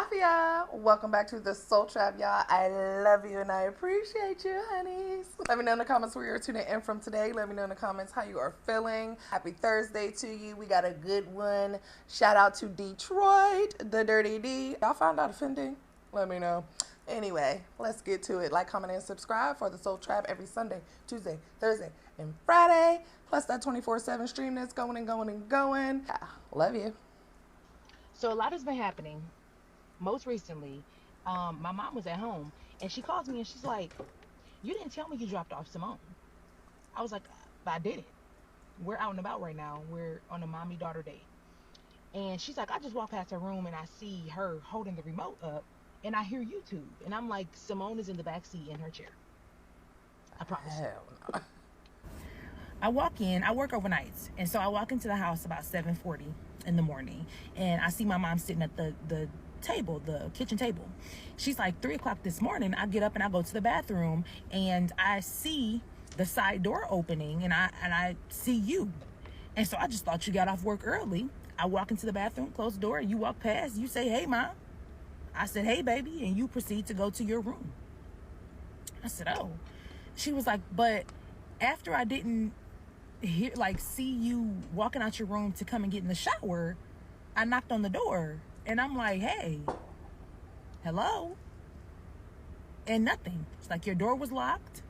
Mafia, welcome back to the Soul Trap, y'all. I love you and I appreciate you, honeys. Let me know in the comments where you're tuning in from today. Let me know in the comments how you are feeling. Happy Thursday to you. We got a good one. Shout out to Detroit, the Dirty D. Y'all found out offending? Let me know. Anyway, let's get to it. Like, comment, and subscribe for the Soul Trap every Sunday, Tuesday, Thursday, and Friday. Plus that 24/7 stream that's going and going and going. Yeah, love you. So a lot has been happening. Most recently, my mom was at home and she calls me and she's like, "You didn't tell me you dropped off Simone." I was like, "I didn't. We're out and about right now. We're on a mommy daughter date." And she's like, "I just walked past her room and I see her holding the remote up and I hear YouTube." And I'm like, "Simone is in the back seat in her chair. I promise you." Hell no. I walk in, I work overnights. And so I walk into the house about 7:40 in the morning and I see my mom sitting at the table, the kitchen table. She's like, 3 o'clock this morning. I get up and I go to the bathroom and I see the side door opening and I see you. And so I just thought you got off work early. I walk into the bathroom, close the door, you walk past, you say, "Hey, Mom." I said, "Hey, baby," and you proceed to go to your room. I said, "Oh." She was like, "But after I didn't see you walking out your room to come and get in the shower, I knocked on the door." And I'm like, "Hey, hello?" And nothing. She's like, "Your door was locked."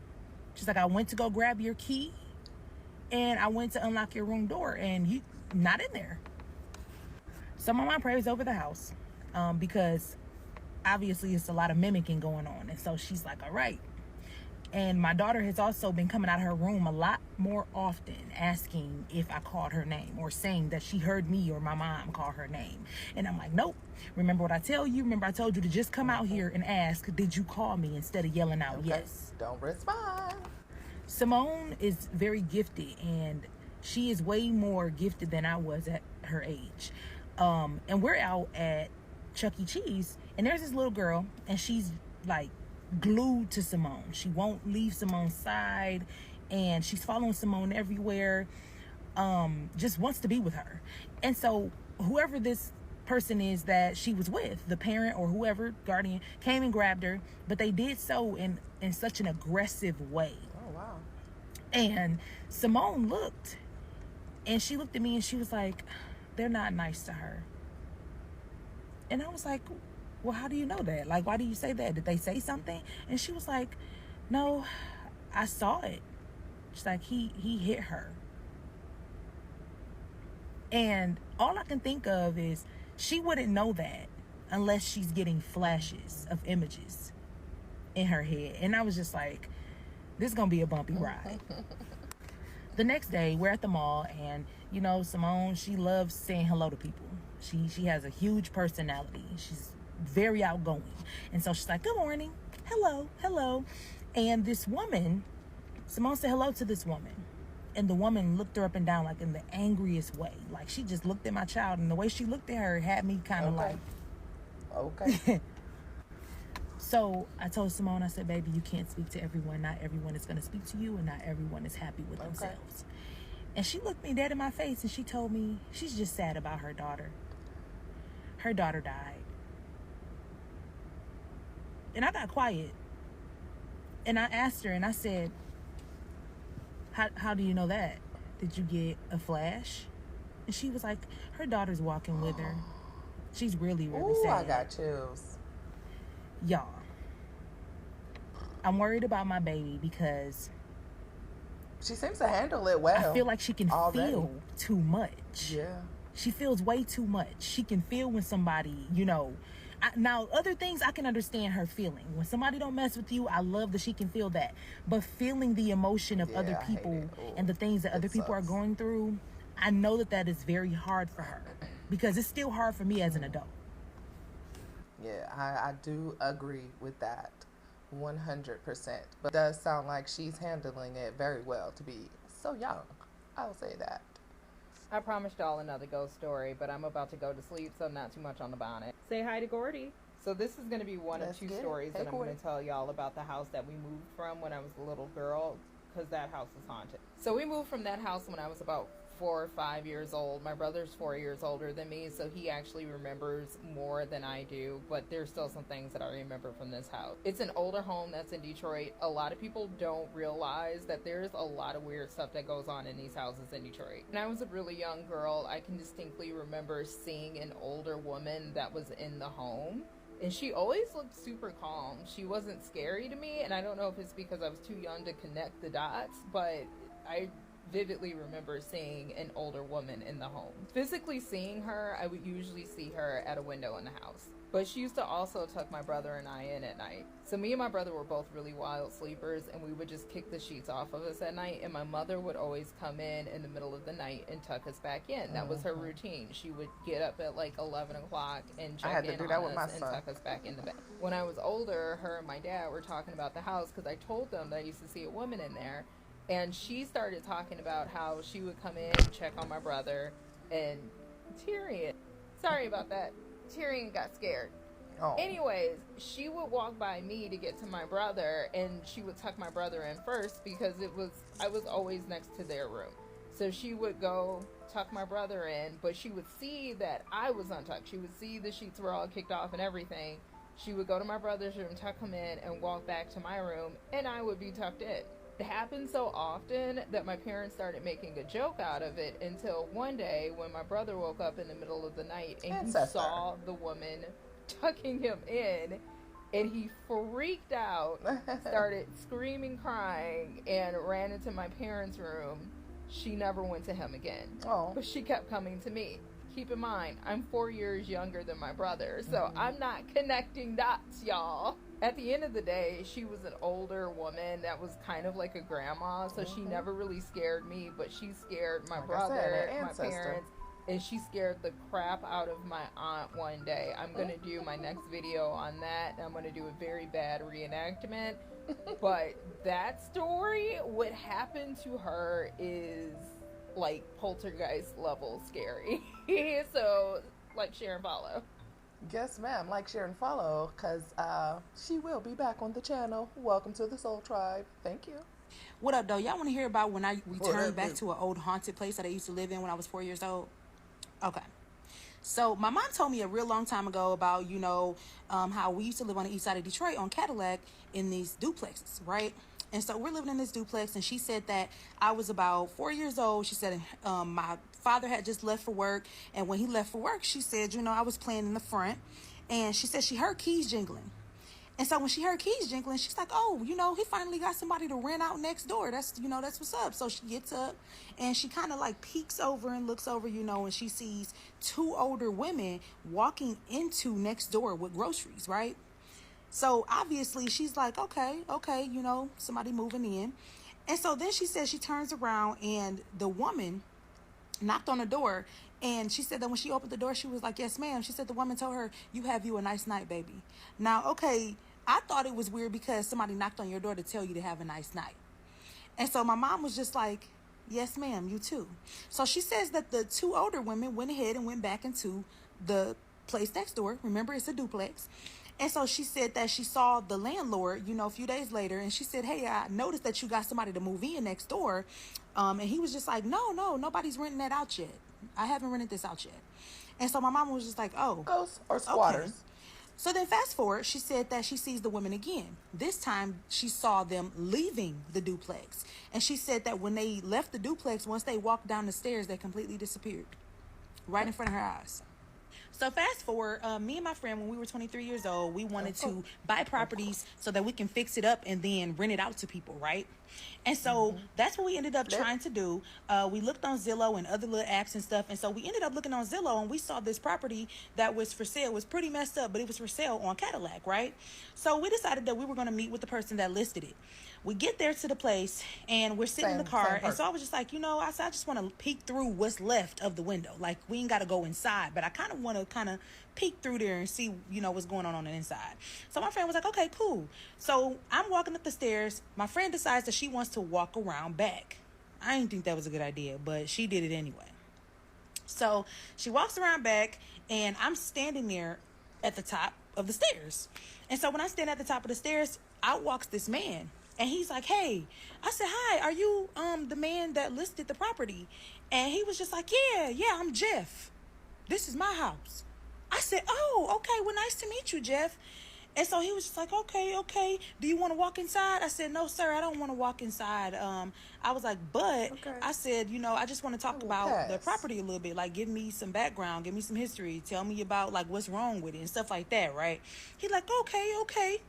She's like, "I went to go grab your key and I went to unlock your room door and you not in there." So my mom prays over the house because obviously it's a lot of mimicking going on. And so she's like, "All right." And my daughter has also been coming out of her room a lot more often asking if I called her name or saying that she heard me or my mom call her name. And I'm like, "Nope. Remember what I tell you? Remember I told you to just come out here and ask, did you call me, instead of yelling out yes." Don't respond. Simone is very gifted and she is way more gifted than I was at her age. And we're out at Chuck E. Cheese and there's this little girl and she's like glued to Simone. She won't leave Simone's side and she's following Simone everywhere, just wants to be with her. And so whoever this person is that she was with, the parent or whoever, guardian, came and grabbed her, but they did so in such an aggressive way. Oh, wow. And Simone looked and she looked at me and she was like, "They're not nice to her." And I was like, "Well, how do you know that? Like, why do you say that? Did they say something?" And she was like, "No, I saw it." She's like, he hit her. And all I can think of is she wouldn't know that unless she's getting flashes of images in her head. And I was just like, this is going to be a bumpy ride. The next day, we're at the mall and, you know, Simone, she loves saying hello to people. She has a huge personality. She's very outgoing. And so she's like, "Good morning. Hello, hello." And this woman, Simone said hello to this woman. And the woman looked her up and down like in the angriest way. Like she just looked at my child and the way she looked at her had me kind of like. Okay. So I told Simone, I said, "Baby, you can't speak to everyone. Not everyone is going to speak to you and not everyone is happy with themselves." And she looked me dead in my face and she told me she's just sad about her daughter. Her daughter died. And I got quiet. And I asked her and I said, how do you know that? Did you get a flash? And she was like, her daughter's walking with her. She's really, really Ooh, sad. I got chills. Y'all, I'm worried about my baby because she seems to handle it well. I feel like she can feel too much. Yeah. She feels way too much. She can feel when somebody, you know, now other things I can understand her feeling. When somebody don't mess with you, I love that she can feel that. But feeling the emotion of other people and the things that other people are going through, I know that is very hard for her because it's still hard for me as an adult. Yeah, I do agree with that 100%. But it does sound like she's handling it very well to be so young. I'll say that. I promised y'all another ghost story, but I'm about to go to sleep, so not too much on the bonnet. Say hi to Gordy. So this is going to be one of two stories that I'm going to tell y'all about the house that we moved from when I was a little girl, because that house is haunted. So we moved from that house when I was about 4 or 5 years old. My brother's 4 years older than me, so he actually remembers more than I do, but there's still some things that I remember from this house. It's an older home that's in Detroit. A lot of people don't realize that there's a lot of weird stuff that goes on in these houses in Detroit. When I was a really young girl, I can distinctly remember seeing an older woman that was in the home. And she always looked super calm. She wasn't scary to me, and I don't know if it's because I was too young to connect the dots, but I vividly remember seeing an older woman in the home. Physically seeing her, I would usually see her at a window in the house. But she used to also tuck my brother and I in at night. So me and my brother were both really wild sleepers, and we would just kick the sheets off of us at night, and my mother would always come in the middle of the night and tuck us back in. That was her routine. She would get up at like 11 o'clock and check in on us and tuck us back in the bed. When I was older, her and my dad were talking about the house because I told them that I used to see a woman in there, and she started talking about how she would come in and check on my brother, and Tyrion, sorry about that, Tyrion got scared. Oh. Anyways, she would walk by me to get to my brother, and she would tuck my brother in first because I was always next to their room. So she would go tuck my brother in, but she would see that I was untucked. She would see the sheets were all kicked off and everything. She would go to my brother's room, tuck him in, and walk back to my room, and I would be tucked in. It happened so often that my parents started making a joke out of it until one day when my brother woke up in the middle of the night and he saw the woman tucking him in, and he freaked out, started screaming, crying, and ran into my parents' room. She never went to him again. But she kept coming to me. Keep in mind, I'm 4 years younger than my brother, so I'm not connecting dots, y'all. At the end of the day, she was an older woman that was kind of like a grandma, so she never really scared me, but she scared my brother, my parents, and she scared the crap out of my aunt one day. I'm going to do my next video on that, and I'm going to do a very bad reenactment, but that story, what happened to her is like poltergeist level scary. So, like, share and follow. Yes, ma'am. Like, share, and follow, because she will be back on the channel. Welcome to the Soul Tribe. Thank you. What up, though? Y'all want to hear about when I returned back to an old haunted place that I used to live in when I was 4 years old? Okay. So my mom told me a real long time ago about, you know, how we used to live on the east side of Detroit on Cadillac in these duplexes, right? And so we're living in this duplex, and she said that I was about 4 years old. She said my father had just left for work, and when he left for work, she said, you know, I was playing in the front, and she said she heard keys jingling. And so when she heard keys jingling, she's like, oh, you know, he finally got somebody to rent out next door. That's, you know, that's what's up. So she gets up, and she kind of like peeks over and looks over, you know, and she sees two older women walking into next door with groceries, right? So obviously she's like, okay, you know, somebody moving in. And so then she says she turns around, and the woman knocked on the door, and she said that when she opened the door, she was like, yes, ma'am. She said the woman told her, you have you a nice night, baby. Now, okay, I thought it was weird because somebody knocked on your door to tell you to have a nice night. And so my mom was just like, yes, ma'am, you too. So she says that the two older women went ahead and went back into the place next door. Remember, it's a duplex. And so she said that she saw the landlord, you know, a few days later, and she said, hey, I noticed that you got somebody to move in next door. And he was just like, no, nobody's renting that out yet. I haven't rented this out yet. And so my mama was just like, oh. Ghosts or squatters. Okay. So then fast forward, she said that she sees the women again. This time she saw them leaving the duplex. And she said that when they left the duplex, once they walked down the stairs, they completely disappeared right in front of her eyes. So fast forward, me and my friend, when we were 23 years old, we wanted to buy properties so that we can fix it up and then rent it out to people, right? And so that's what we ended up trying to do. We looked on Zillow and other little apps and stuff. And so we ended up looking on Zillow, and we saw this property that was for sale. It was pretty messed up, but it was for sale on Cadillac, right? So we decided that we were going to meet with the person that listed it. We get there to the place, and we're sitting in the car. And so I was just like, you know, I said, I just want to peek through what's left of the window. Like, we ain't got to go inside, but I kind of want to peek through there and see, you know, what's going on the inside. So my friend was like, okay, cool. So I'm walking up the stairs. My friend decides that she wants to walk around back. I didn't think that was a good idea, but she did it anyway. So she walks around back, and I'm standing there at the top of the stairs. And so when I stand at the top of the stairs, out walks this man. And he's like, hey. I said, hi, are you the man that listed the property? And he was just like, yeah, I'm Jeff. This is my house. I said, oh, okay, well, nice to meet you, Jeff. And so he was just like, okay. Do you want to walk inside? I said, no, sir, I don't want to walk inside. I was like, but Okay. I said, I just want to talk about the property a little bit. Like, give me some background, give me some history. Tell me about, like, what's wrong with it and stuff like that, right? He's like, okay.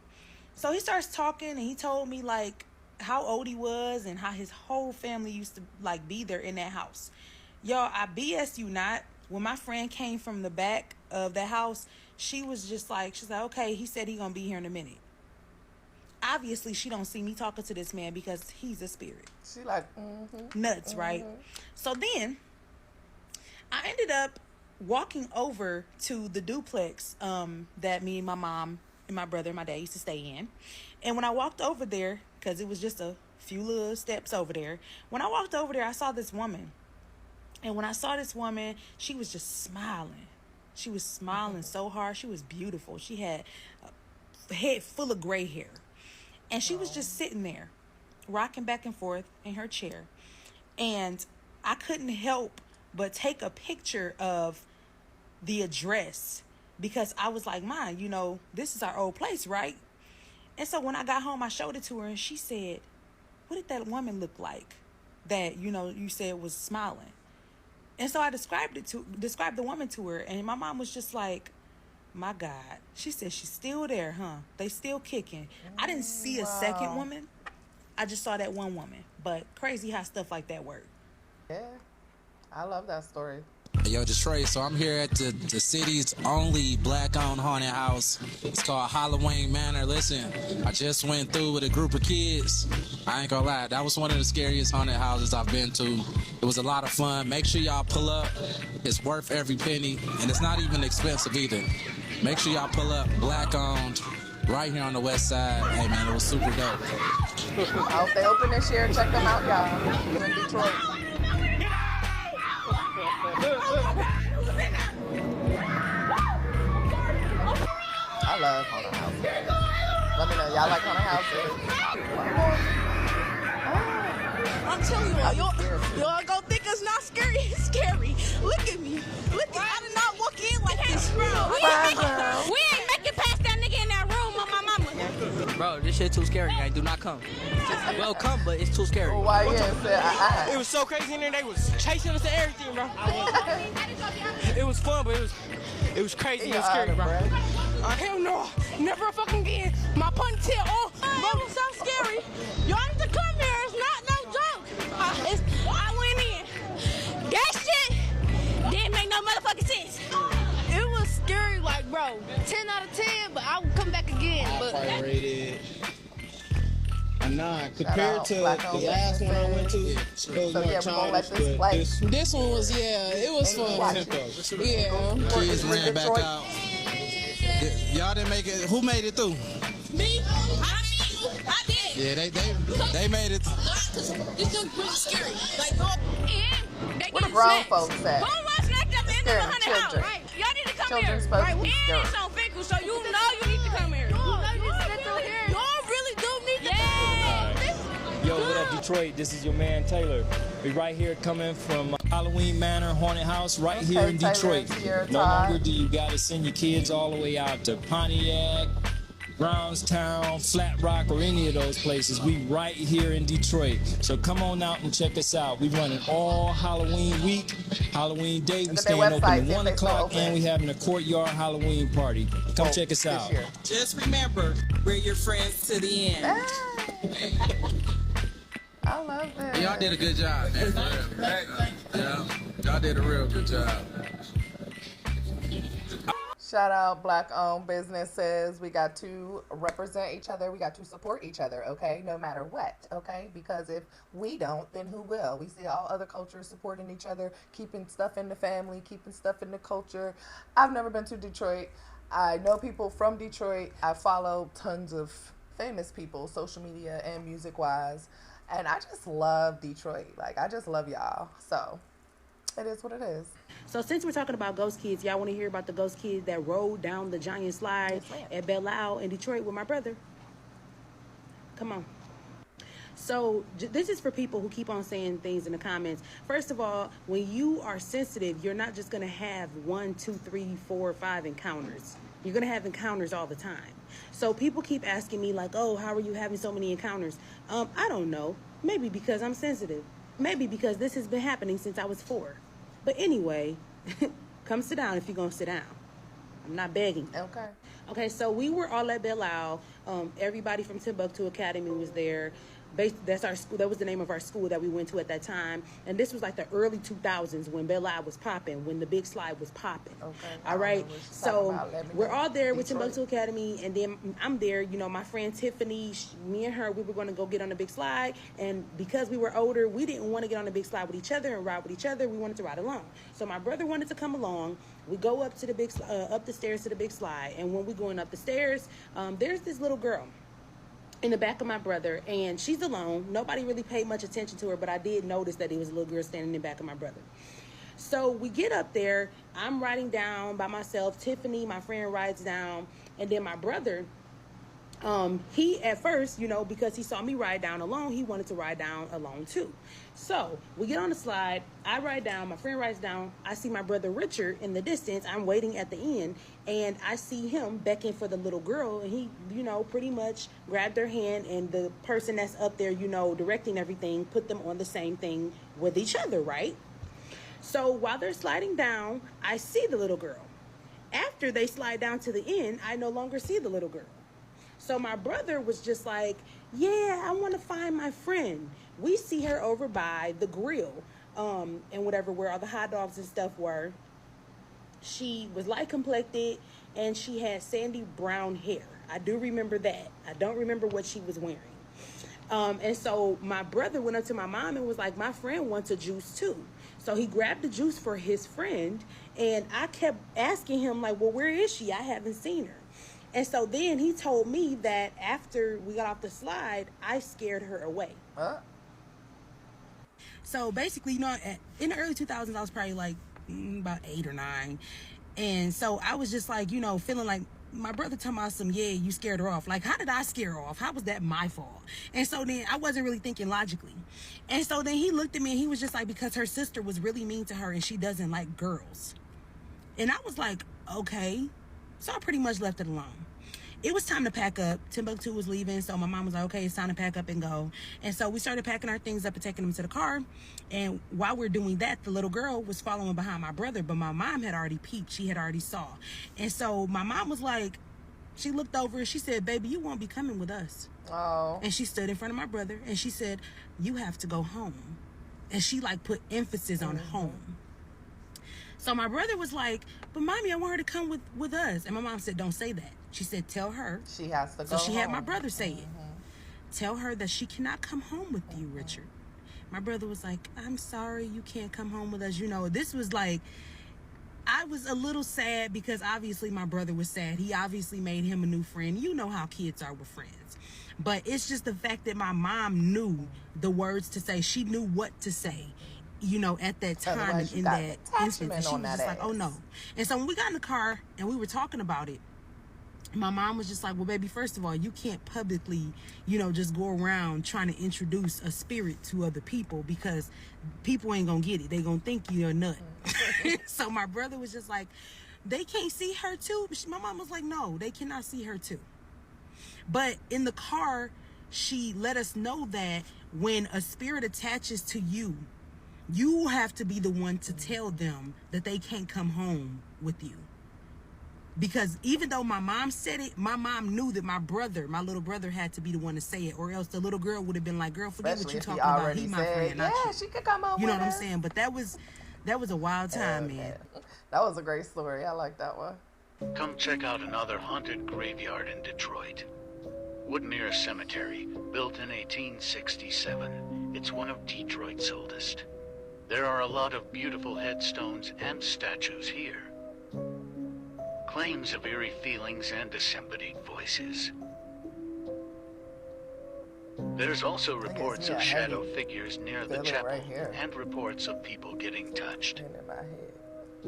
So he starts talking, and he told me, like, how old he was and how his whole family used to, like, be there in that house. Y'all, I BS you not. When my friend came from the back of the house, she's like, okay, he said he gonna be here in a minute. Obviously, she don't see me talking to this man because he's a spirit. She like, nuts, right? So then, I ended up walking over to the duplex that me and my mom and my brother and my dad used to stay in. And when I walked over there, because it was just a few little steps over there, when I walked over there, I saw this woman. And when I saw this woman, she was just smiling. She was smiling so hard. She was beautiful. She had a head full of gray hair. And she was just sitting there, rocking back and forth in her chair. And I couldn't help but take a picture of the address, because I was like, Ma, this is our old place, right? And so when I got home, I showed it to her, and she said, what did that woman look like that, you said was smiling? And so I described the woman to her, and my mom was just like, my God. She said, she's still there, huh? They still kicking. I didn't see a second woman. I just saw that one woman. But crazy how stuff like that work. yeah. I love that story. Yo, Detroit, so I'm here at the city's only black-owned haunted house. It's called Halloween Manor. Listen, I just went through with a group of kids. I ain't gonna lie, that was one of the scariest haunted houses I've been to. It was a lot of fun. Make sure y'all pull up. It's worth every penny, and it's not even expensive either. Make sure y'all pull up, black-owned, right here on the west side. Hey, man, it was super dope. I hope they open this year. Check them out, y'all. We're in Detroit. I love haunted houses. Let me know, y'all like haunted houses? I'm telling y'all gonna think it's not scary. It's scary. Look at me. I did not walk in like this, bro. We ain't making past that nigga in that room on my mama. Bro, this shit too scary, guys. Do not come. Well, come, but it's too scary. Why you said It was so crazy in there. They was chasing us and everything, bro. It was fun, but it was crazy and scary, bro. Hell no, never fucking again. My ponytail on. Bro, it was so scary. Y'all need to come here. It's not no joke. I went in. That shit didn't make no motherfucking sense. It was scary, like, bro, 10 out of 10, but I would come back again. I But probably rated a 9 compared to the last one I went to. It was more we're gonna let childish, this but play. This one was, it was fun. Yeah. Kids ran back out. Y'all didn't make it. Who made it through? Me? I did. Yeah, they made it. This was really scary. Like, and they Where the getting grown snacked. folks at? Who was snacked up in the Scaring haunted house? children. Right. Y'all need to come Children here. supposed to be And scared. it's on Fickle, so you know you need to come here. y'all really do need to Yeah. Yo, what up, Detroit? This is your man Taylor. We right here coming from Halloween Manor Haunted House right here in Taylor, Detroit. it's your No time. longer do you gotta send your kids all the way out to Pontiac, Brownstown, Flat Rock, or any of those places. We right here in Detroit. So come on out and check us out. We running all Halloween week, Halloween day. We Look at staying their open website, at see if 1 they still o'clock, open. and we having a courtyard Halloween party. Come check us This out. year. Just remember, we're your friends to the end. Hey. I love this. Y'all did a good job, man. Yeah, y'all did a real good job. Shout out black-owned businesses. We got to represent each other. We got to support each other, okay? No matter what, okay? Because if we don't, then who will? We see all other cultures supporting each other, keeping stuff in the family, keeping stuff in the culture. I've never been to Detroit. I know people from Detroit. I follow tons of famous people, social media and music-wise. And I just love Detroit. Like, I just love y'all. So, it is what it is. So since we're talking about ghost kids, y'all want to hear about the ghost kids that rode down the giant slide at Belle Isle in Detroit with my brother? Come on. So this is for people who keep on saying things in the comments. First of all, when you are sensitive, you're not just going to have 1, 2, 3, 4, 5 encounters. You're going to have encounters all the time. So people keep asking me like, oh, how are you having so many encounters? I don't know. Maybe because I'm sensitive. Maybe because this has been happening since I was 4. But anyway, come sit down if you're going to sit down. I'm not begging. Okay. Okay, so we were all at Belle. Everybody from Timbuktu Academy was there. That's our school. That was the name of our school that we went to at that time. And this was like the early 2000s when Belle was popping, when the big slide was popping. Okay. All right. So we're all there with Timbuktu Academy, and then I'm there. You know, my friend Tiffany, me and her, we were going to go get on the big slide. And because we were older, we didn't want to get on the big slide with each other and ride with each other. We wanted to ride alone. So my brother wanted to come along. We go up to the big, up the stairs to the big slide. And when we're going up the stairs, there's this little girl in the back of my brother, and she's alone. Nobody really paid much attention to her, but I did notice that there was a little girl standing in the back of my brother. So we get up there. I'm riding down by myself. Tiffany, my friend, rides down, and then my brother, he at first, you know, because he saw me ride down alone, he wanted to ride down alone too. So we get on the slide. I ride down. My friend rides down. I see my brother Richard in the distance. I'm waiting at the end, and I see him beckon for the little girl, and he, you know, pretty much grabbed her hand, and the person that's up there, you know, directing everything, put them on the same thing with each other, right? So while they're sliding down, I see the little girl. After they slide down to the end, I no longer see the little girl. So my brother was just like, yeah, I want to find my friend. We see her over by the grill, and whatever, where all the hot dogs and stuff were. She was light complected, and she had sandy brown hair. I do remember that. I don't remember what she was wearing. And so my brother went up to my mom and was like, my friend wants a juice too. So he grabbed the juice for his friend, and I kept asking him like, well, where is she? I haven't seen her. And so then he told me that after we got off the slide, I scared her away. Huh? So basically, you know, in the early 2000s, I was probably like about 8 or 9. And so I was just like, you know, feeling like my brother told me some, yeah, you scared her off. Like, how did I scare her off? How was that my fault? And so then I wasn't really thinking logically. And so then he looked at me and he was just like, because her sister was really mean to her and she doesn't like girls. And I was like, okay. So I pretty much left it alone. It was time to pack up. Timbuktu was leaving, so my mom was like, okay, it's time to pack up and go. And so we started packing our things up and taking them to the car. And while we're doing that, the little girl was following behind my brother, but my mom had already peeped. She had already saw. And so my mom was like, she looked over and she said, baby, you won't be coming with us. Oh. And she stood in front of my brother and she said, you have to go home. And she like put emphasis on home. So my brother was like, but mommy, I want her to come with us. And my mom said, don't say that. She said, tell her. She has to go. So she had my brother say it. Tell her that she cannot come home with you, Richard. My brother was like, I'm sorry, you can't come home with us. You know, this was like, I was a little sad because obviously my brother was sad. He obviously made him a new friend. You know how kids are with friends. But it's just the fact that my mom knew the words to say. She knew what to say, you know, at that time and in that instance. And she was just like, oh no. And so when we got in the car and we were talking about it, my mom was just like, well, baby, first of all, you can't publicly, you know, just go around trying to introduce a spirit to other people because people ain't gonna get it. They gonna think you're a nut. So my brother was just like, they can't see her too. My mom was like, no, they cannot see her too. But in the car, she let us know that when a spirit attaches to you, you have to be the one to tell them that they can't come home with you. Because even though my mom said it, my mom knew that my little brother had to be the one to say it, or else the little girl would have been like, girl, forget what you're talking about. He my friend, not you. She could come home. You know what I'm saying? But that was a wild time, man. That was a great story. I like that one. Come check out another haunted graveyard in Detroit. Woodmere Cemetery, built in 1867. It's one of Detroit's oldest. There are a lot of beautiful headstones and statues here. Claims of eerie feelings and disembodied voices. There's also reports of shadow figures near the chapel and reports of people getting touched.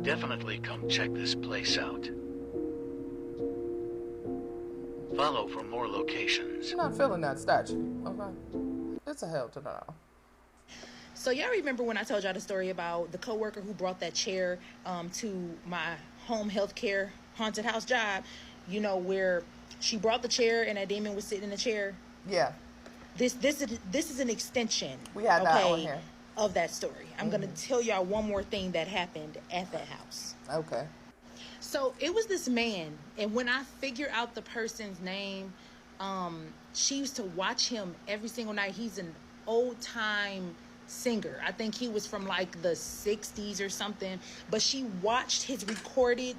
Definitely come check this place out. Follow for more locations. I'm not feeling that statue. Okay. good to help to know. So y'all remember when I told y'all the story about the coworker who brought that chair to my home health care haunted house job? You know, where she brought the chair and that demon was sitting in the chair? Yeah. This is an extension. We had that on here. Of that story. I'm gonna tell y'all one more thing that happened at that house. Okay. So it was this man, and when I figure out the person's name, she used to watch him every single night. He's an old time singer. I think he was from like the 60s or something, but she watched his recorded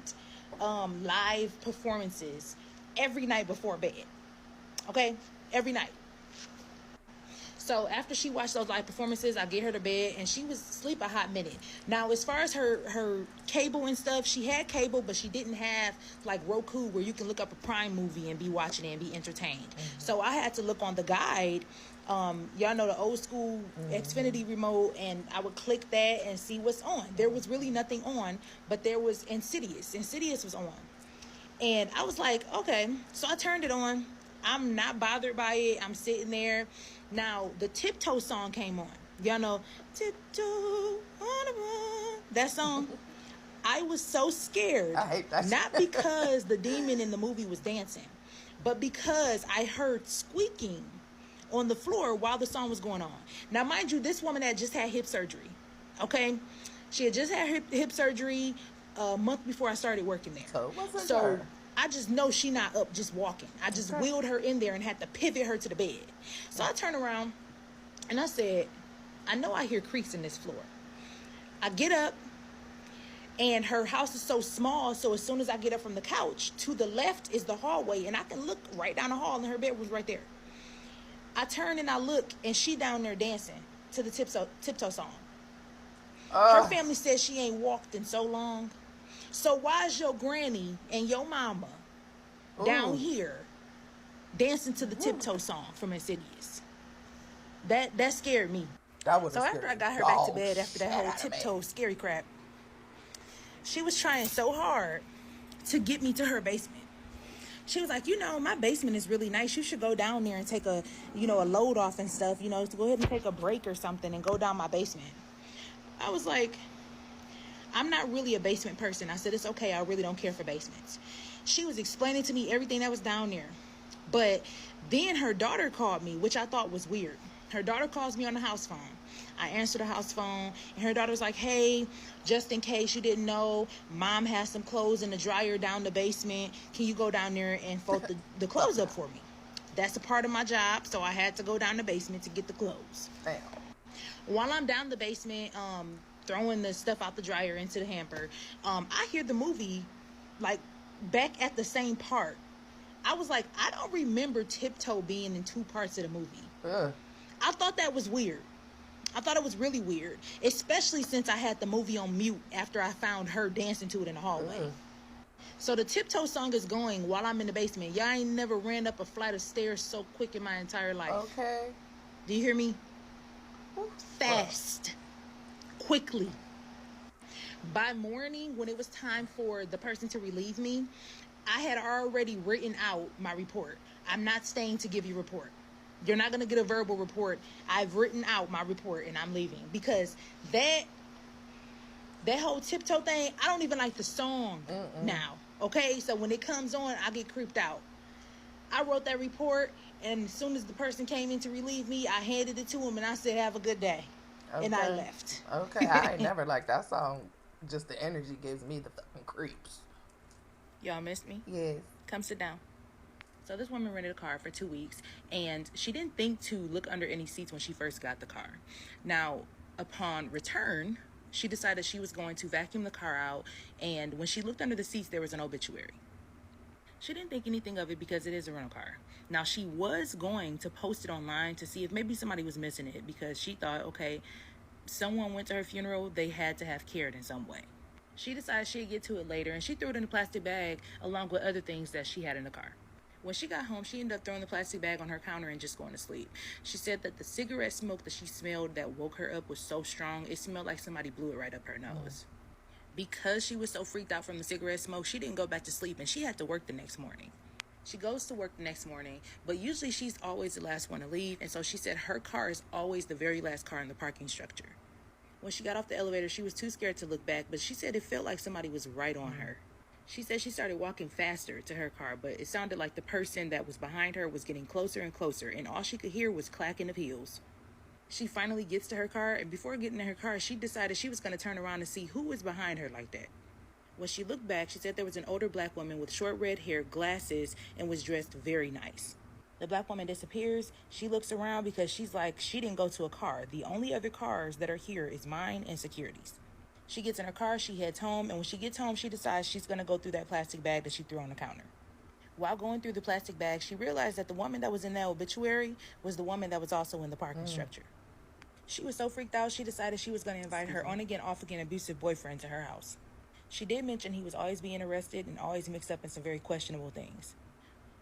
live performances every night before bed. Okay? Every night. So after she watched those live performances, I get her to bed, and she was asleep a hot minute. Now, as far as her cable and stuff, she had cable, but she didn't have like Roku where you can look up a Prime movie and be watching it and be entertained. So I had to look on the guide. Y'all know the old school Xfinity remote, and I would click that and see what's on. There was really nothing on, but there was Insidious. Insidious was on. And I was like, okay. So I turned it on. I'm not bothered by it. I'm sitting there. Now, the Tiptoe song came on. Y'all know, Tiptoe on a run. That song. I was so scared. I hate that. Not because the demon in the movie was dancing, but because I heard squeaking on the floor while the song was going on. Now, mind you, this woman had just had hip surgery. Okay? She had just had hip surgery a month before I started working there. So it wasn't So her. I just know she not up just walking. I just wheeled her in there and had to pivot her to the bed. So I turned around and I said, I know I hear creaks in this floor. I get up, and her house is so small, so as soon as I get up from the couch, to the left is the hallway, and I can look right down the hall, and her bed was right there. I turn and I look, and she down there dancing to the Tiptoe song. Her family says she ain't walked in so long. So why is your granny and your mama down here dancing to the Tiptoe song from Insidious? That scared me. So after I got her back to bed after that whole Tiptoe scary crap, she was trying so hard to get me to her basement. She was like, you know, my basement is really nice. You should go down there and take a load off and stuff, to go ahead and take a break or something and go down my basement. I was like, I'm not really a basement person. I said, it's okay. I really don't care for basements. She was explaining to me everything that was down there. But then her daughter called me, which I thought was weird. Her daughter calls me on the house phone. I answer the house phone, and her daughter's like, hey, just in case you didn't know, Mom has some clothes in the dryer down the basement. Can you go down there and fold the clothes up for me? That's a part of my job, so I had to go down the basement to get the clothes. Damn. While I'm down the basement, throwing the stuff out the dryer into the hamper, I hear the movie, like, back at the same part. I was like, I don't remember Tiptoe being in two parts of the movie. I thought that was weird. I thought it was really weird, especially since I had the movie on mute after I found her dancing to it in the hallway. So the Tiptoe song is going while I'm in the basement. Y'all ain't never ran up a flight of stairs so quick in my entire life. Okay. Do you hear me? Fast. Quickly. By morning, when it was time for the person to relieve me, I had already written out my report. I'm not staying to give you a report. You're not going to get a verbal report. I've written out my report and I'm leaving. Because that whole Tiptoe thing, I don't even like the song now. Okay? So when it comes on, I get creeped out. I wrote that report, and as soon as the person came in to relieve me, I handed it to him and I said, have a good day. Okay. And I left. Okay. I ain't never liked that song. Just the energy gives me the fucking creeps. Y'all missed me? Yes. Come sit down. So this woman rented a car for 2 weeks, and she didn't think to look under any seats when she first got the car. Now, upon return, she decided she was going to vacuum the car out, and when she looked under the seats, there was an obituary. She didn't think anything of it because it is a rental car. Now, she was going to post it online to see if maybe somebody was missing it, because she thought, okay, someone went to her funeral, they had to have cared in some way. She decided she'd get to it later, and she threw it in a plastic bag along with other things that she had in the car. When she got home, she ended up throwing the plastic bag on her counter and just going to sleep. She said that the cigarette smoke that she smelled that woke her up was so strong, it smelled like somebody blew it right up her nose. Because she was so freaked out from the cigarette smoke, she didn't go back to sleep, and she had to work the next morning. She goes to work the next morning, but usually she's always the last one to leave, and so she said her car is always the very last car in the parking structure. When she got off the elevator, she was too scared to look back, but she said it felt like somebody was right on her. She said she started walking faster to her car, but it sounded like the person that was behind her was getting closer and closer, and all she could hear was clacking of heels. She finally gets to her car, and before getting in her car, she decided she was going to turn around and see who was behind her like that. When she looked back, she said there was an older black woman with short red hair, glasses, and was dressed very nice. The black woman disappears. She looks around because she's like, she didn't go to a car. The only other cars that are here is mine and security's. She gets in her car, she heads home, and when she gets home, she decides she's going to go through that plastic bag that she threw on the counter. While going through the plastic bag, she realized that the woman that was in that obituary was the woman that was also in the parking structure. She was so freaked out, she decided she was going to invite her on-again, off-again abusive boyfriend to her house. She did mention he was always being arrested and always mixed up in some very questionable things.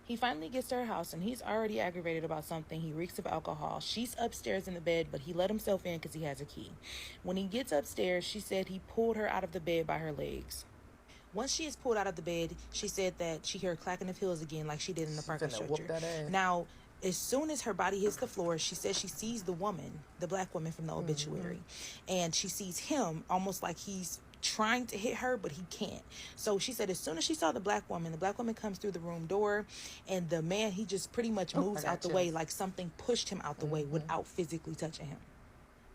He finally gets to her house, and he's already aggravated about something. He reeks of alcohol. She's upstairs in the bed, but he let himself in because he has a key. When he gets upstairs, she said he pulled her out of the bed by her legs. Once she is pulled out of the bed, she said that she heard clacking of heels again like she did in the parking structure. Now, as soon as her body hits the floor, she says she sees the woman, the black woman from the obituary, and she sees him almost like he's trying to hit her, but he can't. So she said as soon as she saw the black woman comes through the room door, and the man, he just pretty much moves out the way like something pushed him out the way without physically touching him.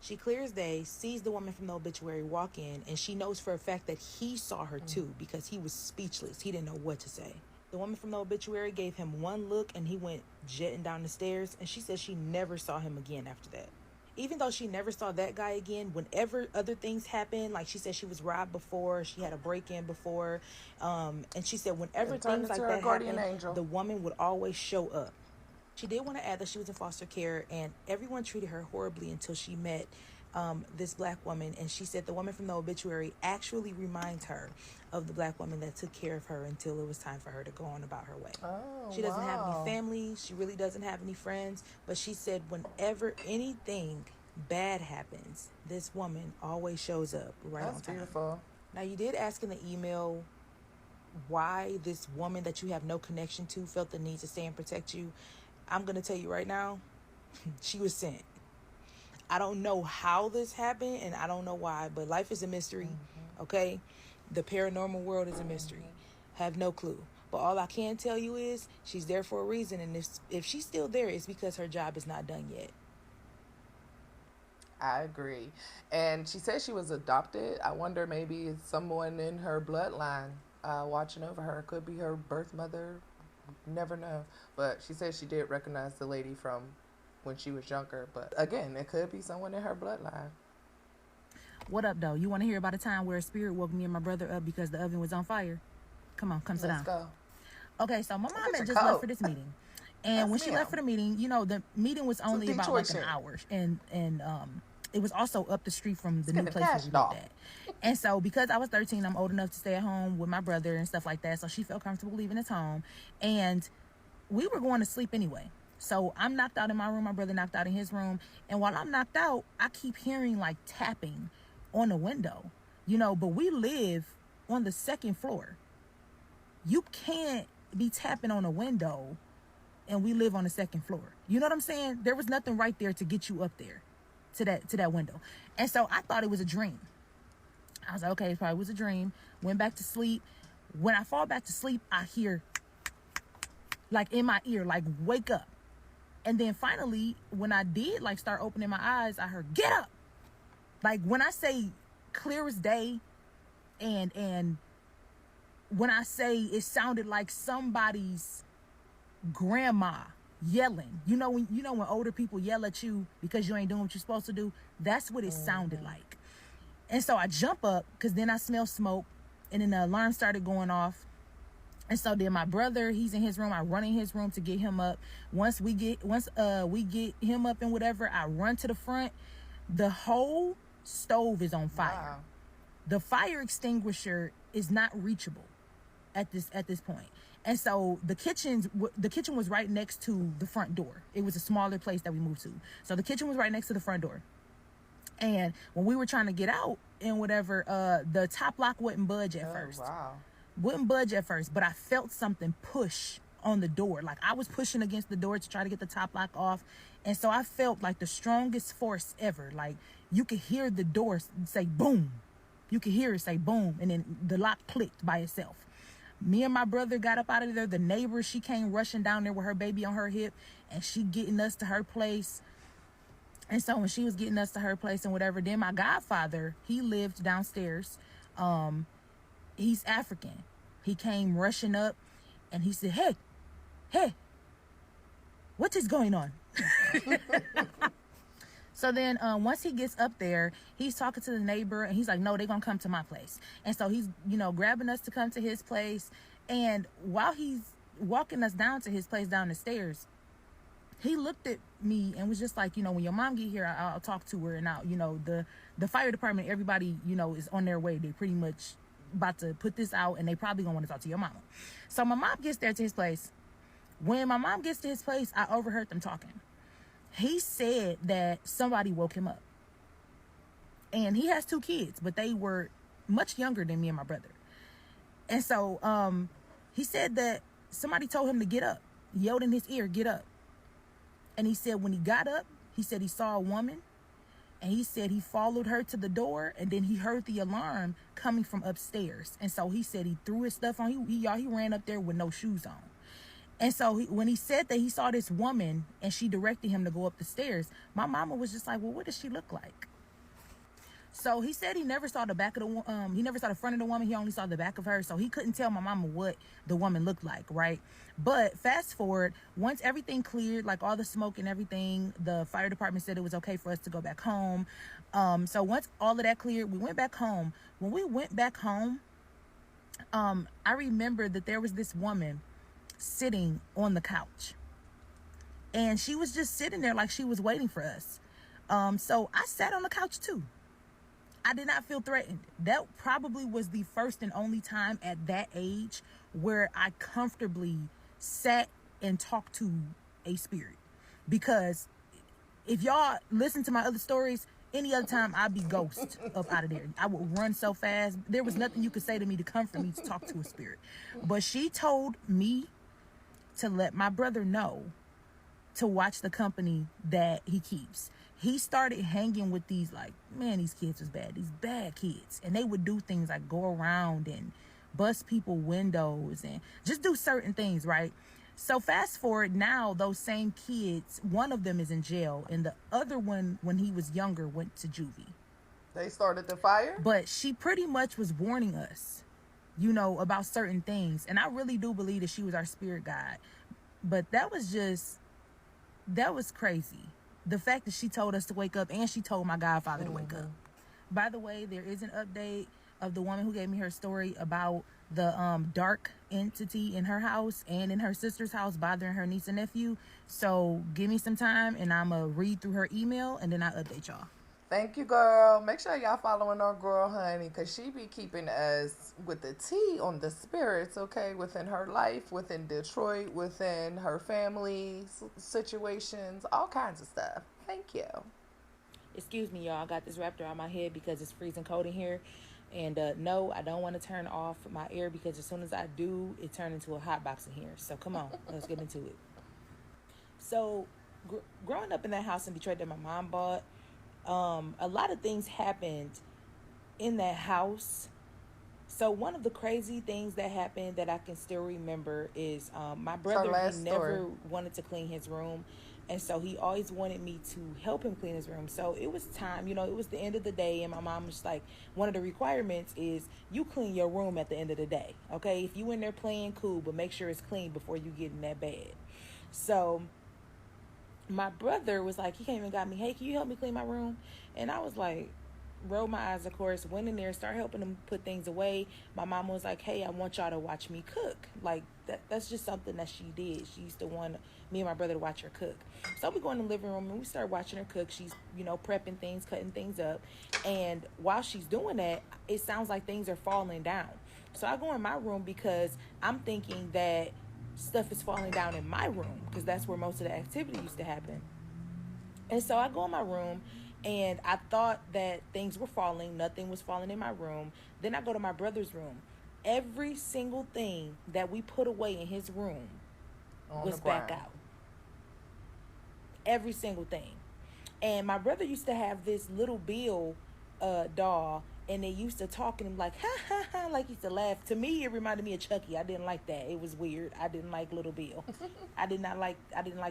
She clear as day, sees the woman from the obituary walk in, and she knows for a fact that he saw her too because he was speechless. He didn't know what to say. The woman from the obituary gave him one look, and he went jetting down the stairs, and she said she never saw him again after that. Even though she never saw that guy again, whenever other things happened, like she said she was robbed before, she had a break-in before, and she said whenever things like that happened, the woman would always show up. She did want to add that she was in foster care, and everyone treated her horribly until she met this black woman, and she said the woman from the obituary actually reminds her of the black woman that took care of her until it was time for her to go on about her way. She doesn't have any family, she really doesn't have any friends, but she said whenever anything bad happens, this woman always shows up right on time. That's beautiful. Now, you did ask in the email why this woman that you have no connection to felt the need to stay and protect you. I'm going to tell you right now, she was sent. I don't know how this happened, and I don't know why, but life is a mystery, okay? The paranormal world is a mystery. Have no clue. But all I can tell you is she's there for a reason, and if she's still there, it's because her job is not done yet. I agree. And she said she was adopted. I wonder maybe it's someone in her bloodline watching over her. Could be her birth mother. Never know. But she said she did recognize the lady from when she was younger. But again, it could be someone in her bloodline. What up, though? You want to hear about a time where a spirit woke me and my brother up because the oven was on fire? Come on, come sit down. Let's go. Okay, so my mom had just left for this meeting. And when she left for the meeting, you know, the meeting was only about like an hour. And it was also up the street from the new place we lived at. And so because I was 13, I'm old enough to stay at home with my brother and stuff like that. So she felt comfortable leaving us home. And we were going to sleep anyway. So I'm knocked out in my room. My brother knocked out in his room. And while I'm knocked out, I keep hearing like tapping on the window, you know, but we live on the second floor. You can't be tapping on a window and we live on the second floor. You know what I'm saying? There was nothing right there to get you up there to that window. And so I thought it was a dream. I was like, okay, it probably was a dream. Went back to sleep. When I fall back to sleep, I hear like in my ear, like wake up. And then finally, when I did like start opening my eyes, I heard get up. Like when I say clear as day, and when I say it sounded like somebody's grandma yelling, you know when older people yell at you because you ain't doing what you're supposed to do, that's what it sounded like. And so I jump up because then I smell smoke, and then the alarm started going off. And so then my brother, he's in his room. I run in his room to get him up. Once we get him up and whatever, I run to the front. The whole stove is on fire. Wow. The fire extinguisher is not reachable at this point. And so the kitchen was right next to the front door. It was a smaller place that we moved to. So the kitchen was right next to the front door. And when we were trying to get out and whatever, the top lock wouldn't budge at first. Wow. Wouldn't budge at first, but I felt something push on the door. Like I was pushing against the door to try to get the top lock off. And so I felt like the strongest force ever. Like you could hear the door say boom. You could hear it say boom. And then the lock clicked by itself. Me and my brother got up out of there. The neighbor, she came rushing down there with her baby on her hip, and she getting us to her place. And so when she was getting us to her place and whatever, then my godfather, he lived downstairs. He's African. He came rushing up and he said, hey, what is going on? So then once he gets up there, he's talking to the neighbor and he's like, no, they're going to come to my place. And so he's, grabbing us to come to his place. And while he's walking us down to his place down the stairs, he looked at me and was just like, when your mom get here, I'll talk to her. And I'll, the fire department, everybody, is on their way. They pretty much about to put this out and they probably gonna want to talk to your mama. So my mom gets there to his place. When my mom gets to his place, I overheard them talking. He said that somebody woke him up. And he has 2 kids, but they were much younger than me and my brother. And so he said that somebody told him to get up, yelled in his ear, get up. And he said when he got up, he said he saw a woman. And he said he followed her to the door, and then he heard the alarm coming from upstairs. And so he said he threw his stuff on. He ran up there with no shoes on. And so when he said that he saw this woman and she directed him to go up the stairs, my mama was just like, well, what does she look like? So he said he never saw the back of the he never saw the front of the woman. He only saw the back of her. So he couldn't tell my mama what the woman looked like, right? But fast forward, once everything cleared, like all the smoke and everything, the fire department said it was okay for us to go back home. So once all of that cleared, we went back home. When we went back home, I remember that there was this woman sitting on the couch. And she was just sitting there like she was waiting for us. So I sat on the couch too. I did not feel threatened. That probably was the first and only time at that age where I comfortably sat and talked to a spirit. Because if y'all listen to my other stories, any other time I'd be ghost up out of there. I would run so fast. There was nothing you could say to me to comfort me to talk to a spirit. But she told me to let my brother know to watch the company that he keeps. He started hanging with these, like, man, these kids was bad. These bad kids. And they would do things like go around and bust people windows and just do certain things, right? So fast forward now, those same kids, one of them is in jail. And the other one, when he was younger, went to juvie. They started the fire? But she pretty much was warning us, about certain things. And I really do believe that she was our spirit guide. But that was crazy. The fact that she told us to wake up and she told my godfather to wake up. By the way, there is an update of the woman who gave me her story about the dark entity in her house and in her sister's house bothering her niece and nephew. So give me some time and I'm going to read through her email and then I'll update y'all. Thank you, girl. Make sure y'all following our girl, honey, because she be keeping us with the tea on the spirits, okay, within her life, within Detroit, within her family situations, all kinds of stuff. Thank you. Excuse me, y'all. I got this wrapped around my head because it's freezing cold in here. And no, I don't want to turn off my air because as soon as I do, it turns into a hot box in here. So come on, let's get into it. So growing up in that house in Detroit that my mom bought, a lot of things happened in that house. So one of the crazy things that happened that I can still remember is my brother, he never wanted to clean his room. And so he always wanted me to help him clean his room. So it was time, it was the end of the day. And my mom was like, one of the requirements is you clean your room at the end of the day. Okay, if you in there playing, cool, but make sure it's clean before you get in that bed. So my brother was like, he came and got me, hey, can you help me clean my room? And I was like, rolled my eyes, of course, went in there, started helping him put things away. My mama was like, hey, I want y'all to watch me cook. Like, that's just something that she did. She used to want me and my brother to watch her cook. So we go in the living room and we start watching her cook. She's, prepping things, cutting things up. And while she's doing that, it sounds like things are falling down. So I go in my room because I'm thinking that stuff is falling down in my room because that's where most of the activity used to happen. And so I go in my room and I thought that things were falling. Nothing was falling in my room. Then I go to my brother's room. Every single thing that we put away in his room was back out. Every single thing. And my brother used to have this little Bill doll, and they used to talk to him like, ha, ha, ha, like he used to laugh. To me, it reminded me of Chucky. I didn't like that. It was weird. I didn't like little Bill. I didn't like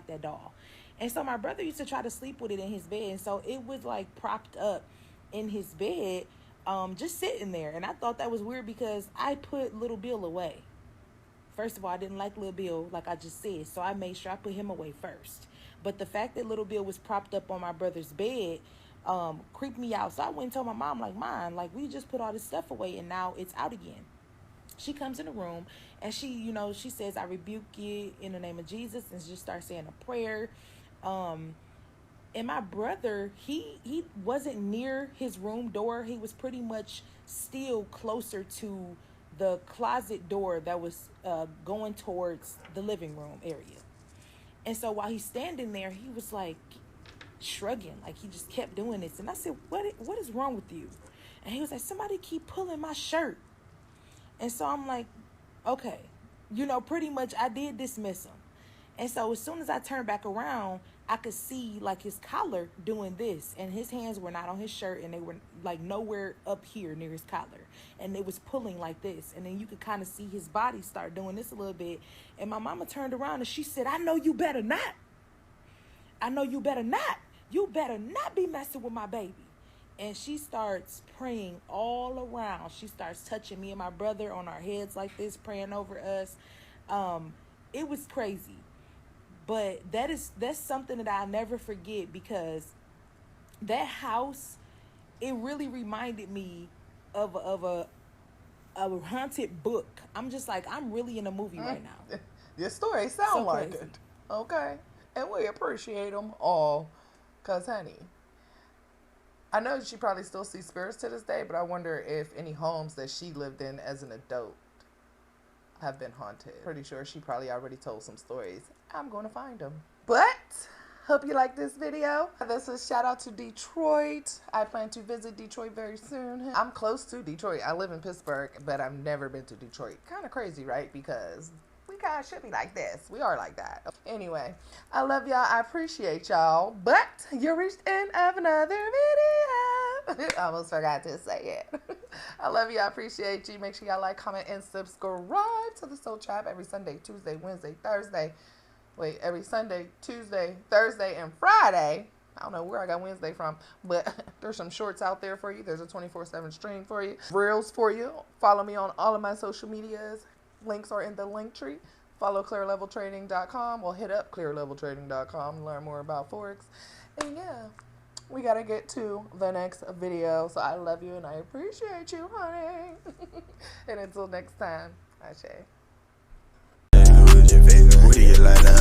that doll. And so my brother used to try to sleep with it in his bed. And so it was like propped up in his bed, just sitting there. And I thought that was weird because I put little Bill away. First of all, I didn't like little Bill, like I just said. So I made sure I put him away first. But the fact that little Bill was propped up on my brother's bed creeped me out. So I went and told my mom, like, Mom, like, we just put all this stuff away and now it's out again. She comes in the room and she, you know, she says, I rebuke you in the name of Jesus, and just starts saying a prayer. And my brother, he wasn't near his room door. He was pretty much still closer to the closet door that was going towards the living room area. And so while he's standing there, he was like shrugging, like he just kept doing this. And I said, what is wrong with you? And he was like, somebody keep pulling my shirt. And so I'm like, okay, you know, pretty much I did dismiss him. And so as soon as I turned back around, I could see like his collar doing this, and his hands were not on his shirt, and they were like nowhere up here near his collar, and it was pulling like this. And then you could kind of see his body start doing this a little bit. And my mama turned around and she said, I know you better not. I know you better not. You better not be messing with my baby. And she starts praying all around. She starts touching me and my brother on our heads like this, praying over us. It was crazy. But that's something that I'll never forget, because that house, it really reminded me of a haunted book. I'm just like, I'm really in a movie right now. Your story sound like it. Okay. And we appreciate them all. Because, honey, I know she probably still sees spirits to this day, but I wonder if any homes that she lived in as an adult have been haunted. Pretty sure she probably already told some stories. I'm going to find them. But hope you like this video. This is shout out to Detroit. I plan to visit Detroit very soon. I'm close to Detroit. I live in Pittsburgh, but I've never been to Detroit. Kind of crazy, right? Because we kind of should be like this. We are like that. Anyway, I love y'all. I appreciate y'all. But you reached the end of another video. I almost forgot to say it. I love you. I appreciate you. Make sure y'all like, comment, and subscribe to the Soul Tribe every Sunday, Tuesday, Wednesday, Thursday. Wait, every Sunday, Tuesday, Thursday, and Friday. I don't know where I got Wednesday from, but there's some shorts out there for you. There's a 24/7 stream for you. Reels for you. Follow me on all of my social medias. Links are in the link tree. Follow clearleveltrading.com. Or hit up clearleveltrading.com and learn more about Forex. And yeah, we got to get to the next video. So I love you and I appreciate you, honey. And until next time, Ashe. What do you like that?